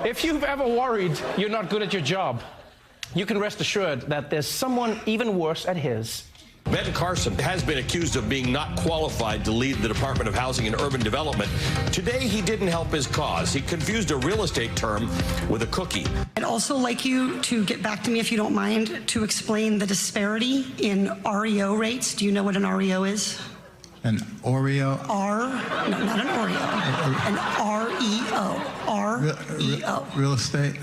If you've ever worried you're not good at your job, you can rest assured that there's someone even worse at his. Ben Carson has been accused of being not qualified to lead the Department of Housing and Urban Development. Today, he didn't help his cause. He confused a real estate term with a cookie. I'd also like you to get back to me, if you don't mind, to explain the disparity in REO rates. Do you know what an REO is? An Oreo? No, not an Oreo. An REO. REO. Real estate?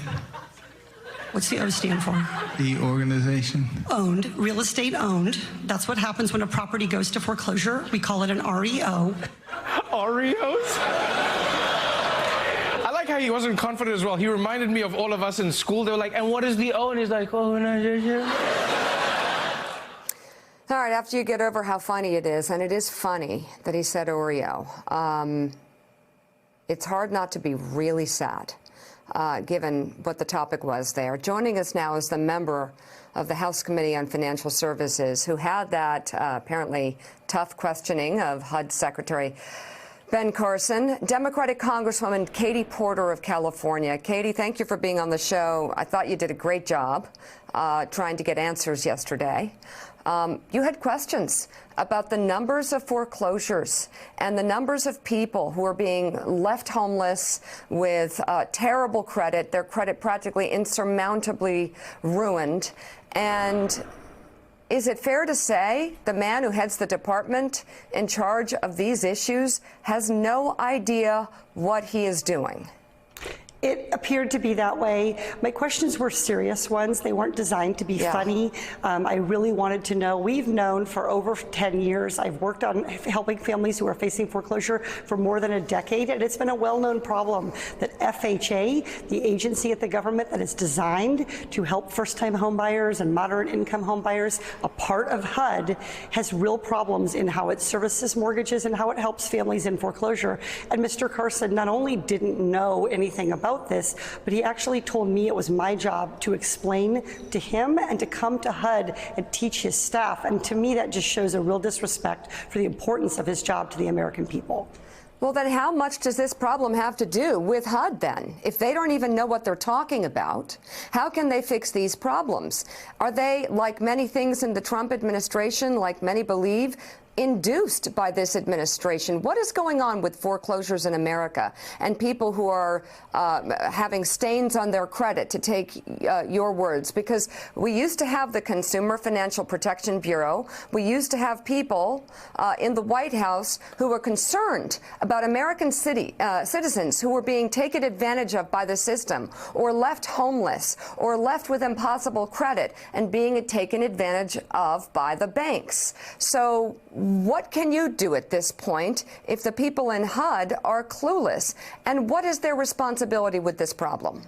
What's the O stand for? The organization? Owned, real estate owned. That's what happens when a property goes to foreclosure. We call it an REO. Oreos? I like how he wasn't confident as well. He reminded me of all of us in school. They were like, and what is the O? And he's like, organization. All right, after you get over how funny it is, and it is funny that he said Oreo, it's hard not to be really sad. Given what the topic was there. Joining us now is the member of the House Committee on Financial Services who had that apparently tough questioning of HUD Secretary Ben Carson, Democratic Congresswoman Katie Porter of California. Katie, thank you for being on the show. I thought you did a great job trying to get answers yesterday. You had questions about the numbers of foreclosures and the numbers of people who are being left homeless with terrible credit, their credit practically insurmountably ruined. And is it fair to say the man who heads the department in charge of these issues has no idea what he is doing? It appeared to be that way. My questions were serious ones. They weren't designed to be funny. I really wanted to know. We've known for over 10 years. I've worked on helping families who are facing foreclosure for more than a decade, and it's been a well-known problem that FHA, the agency at the government that is designed to help first-time homebuyers and moderate-income homebuyers, a part of HUD, has real problems in how it services mortgages and how it helps families in foreclosure. And Mr. Carson not only didn't know anything about this, but he actually told me it was my job to explain to him and to come to HUD and teach his staff. And to me, that just shows a real disrespect for the importance of his job to the American people. Well, then how much does this problem have to do with HUD then? If they don't even know what they're talking about, how can they fix these problems? Are they, like many things in the Trump administration, like many believe, induced by this administration? What is going on with foreclosures in America and people who are having stains on their credit, to take your words? Because we used to have the Consumer Financial Protection Bureau. We used to have people in the White House who were concerned about American citizens who were being taken advantage of by the system, or left homeless, or left with impossible credit and being taken advantage of by the banks. So what can you do at this point if the people in HUD are clueless? And what is their responsibility with this problem?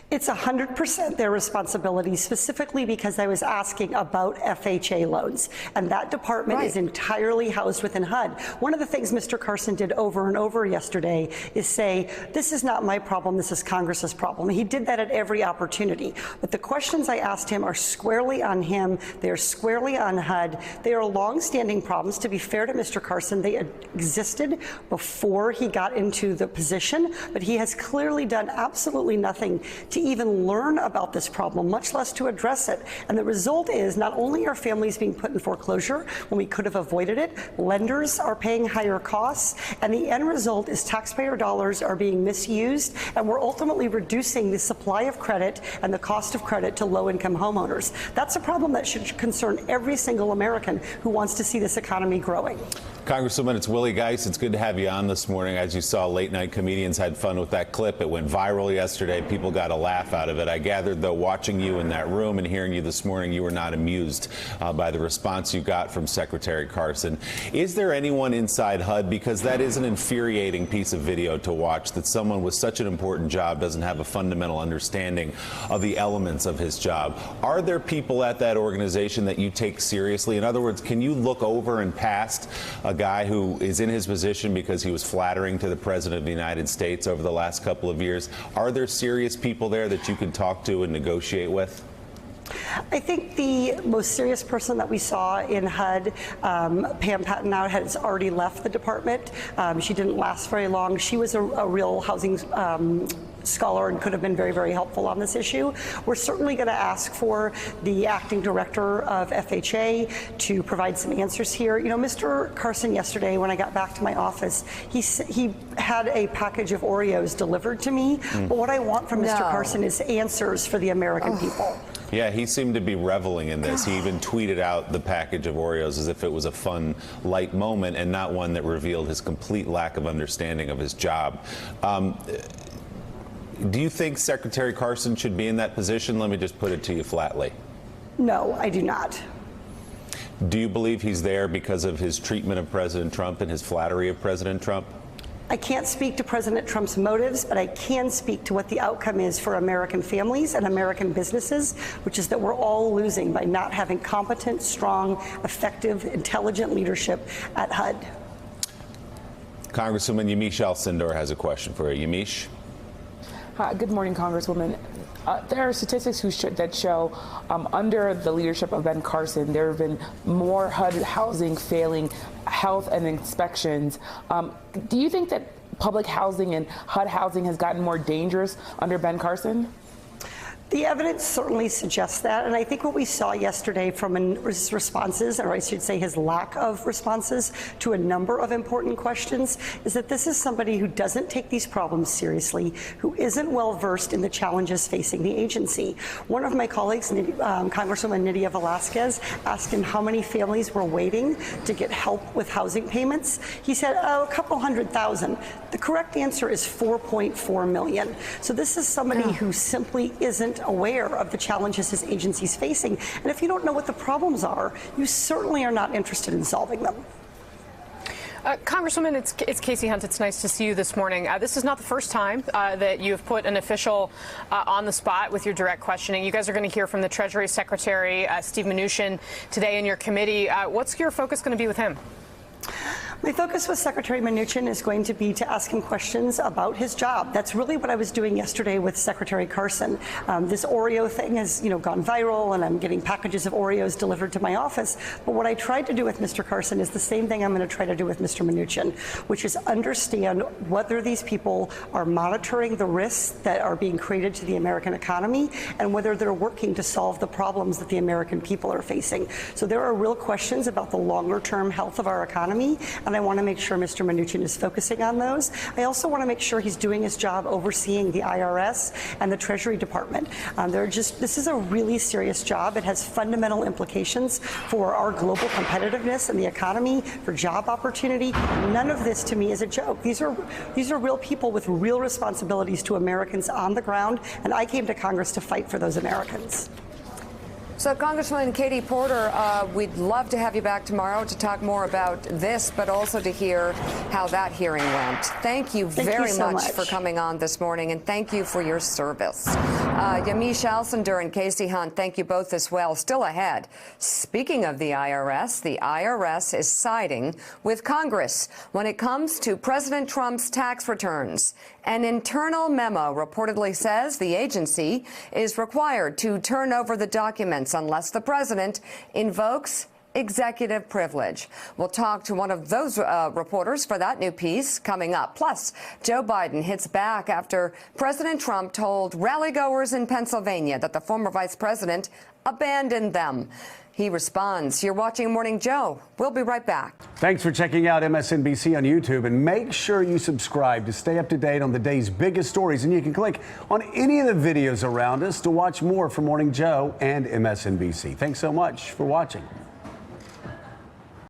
It's 100% their responsibility, specifically because I was asking about FHA loans, and that department is entirely housed within HUD. One of the things Mr. Carson did over and over yesterday is say, this is not my problem, this is Congress's problem. He did that at every opportunity. But the questions I asked him are squarely on him. They are squarely on HUD. They are long-standing problems. To be fair to Mr. Carson, they existed before he got into the position, but he has clearly done absolutely nothing to even learn about this problem, much less to address it. And the result is not only are families being put in foreclosure when we could have avoided it, lenders are paying higher costs, and the end result is taxpayer dollars are being misused, and we're ultimately reducing the supply of credit and the cost of credit to low-income homeowners. That's a problem that should concern every single American who wants to see this economy growing. Congresswoman, it's Willie Geist. It's good to have you on this morning. As you saw, late night comedians had fun with that clip. It went viral yesterday. People got a laugh out of it. I gathered, though, watching you in that room and hearing you this morning, you were not amused by the response you got from Secretary Carson. Is there anyone inside HUD, because that is an infuriating piece of video to watch, that someone with such an important job doesn't have a fundamental understanding of the elements of his job? Are there people at that organization that you take seriously? In other words, can you look over and past a guy who is in his position because he was flattering to the President of the United States over the last couple of years? Are there serious people there that you can talk to and negotiate with? I think the most serious person that we saw in HUD, Pam Pattenow, has already left the department. She didn't last very long. She was a real housing scholar and could have been very, very helpful on this issue. We're certainly going to ask for the acting director of FHA to provide some answers here. You know, Mr. Carson yesterday, when I got back to my office, he had a package of Oreos delivered to me. But what I want from Mr. Carson is answers for the American people. Yeah, he seemed to be reveling in this. He even tweeted out the package of Oreos as if it was a fun, light moment and not one that revealed his complete lack of understanding of his job. Do you think Secretary Carson should be in that position? Let me just put it to you flatly. No, I do not. Do you believe he's there because of his treatment of President Trump and his flattery of President Trump? I can't speak to President Trump's motives, but I can speak to what the outcome is for American families and American businesses, which is that we're all losing by not having competent, strong, effective, intelligent leadership at HUD. Congresswoman Yamiche Alcindor has a question for you. Yamiche? Hi, good morning, Congresswoman. There are statistics that show under the leadership of Ben Carson, there have been more HUD housing failing health and inspections. Do you think that public housing and HUD housing has gotten more dangerous under Ben Carson? The evidence certainly suggests that, and I think what we saw yesterday from his responses, or I should say his lack of responses to a number of important questions, is that this is somebody who doesn't take these problems seriously, who isn't well versed in the challenges facing the agency. One of my colleagues, Congresswoman Nydia Velázquez, asked him how many families were waiting to get help with housing payments. He said, a couple 100,000. The correct answer is 4.4 million. So this is somebody who simply isn't aware of the challenges his agency is facing. And if you don't know what the problems are, you certainly are not interested in solving them. Congresswoman, it's Casey Hunt. It's nice to see you this morning. This is not the first time that you have put an official on the spot with your direct questioning. You guys are going to hear from the Treasury Secretary, Steve Mnuchin, today in your committee. What's your focus going to be with him? My focus with Secretary Mnuchin is going to be to ask him questions about his job. That's really what I was doing yesterday with Secretary Carson. This Oreo thing has, gone viral, and I'm getting packages of Oreos delivered to my office. But what I tried to do with Mr. Carson is the same thing I'm going to try to do with Mr. Mnuchin, which is understand whether these people are monitoring the risks that are being created to the American economy and whether they're working to solve the problems that the American people are facing. So there are real questions about the longer-term health of our economy, and I want to make sure Mr. Mnuchin is focusing on those. I also want to make sure he's doing his job overseeing the IRS and the Treasury Department. This is a really serious job. It has fundamental implications for our global competitiveness and the economy, for job opportunity. None of this to me is a joke. These are real people with real responsibilities to Americans on the ground, and I came to Congress to fight for those Americans. So, Congresswoman Katie Porter, we'd love to have you back tomorrow to talk more about this, but also to hear how that hearing went. Thank you very much for coming on this morning, and thank you for your service. Yamiche Alcindor and Casey Hunt, thank you both as well. Still ahead, speaking of the IRS is siding with Congress when it comes to President Trump's tax returns. An internal memo reportedly says the agency is required to turn over the documents unless the president invokes executive privilege. We'll talk to one of those reporters for that new piece coming up. Plus, Joe Biden hits back after President Trump told rallygoers in Pennsylvania that the former vice president abandoned them. He responds. You're watching Morning Joe. We'll be right back. Thanks for checking out MSNBC on YouTube, and make sure you subscribe to stay up to date on the day's biggest stories. And you can click on any of the videos around us to watch more from Morning Joe and MSNBC. Thanks so much for watching.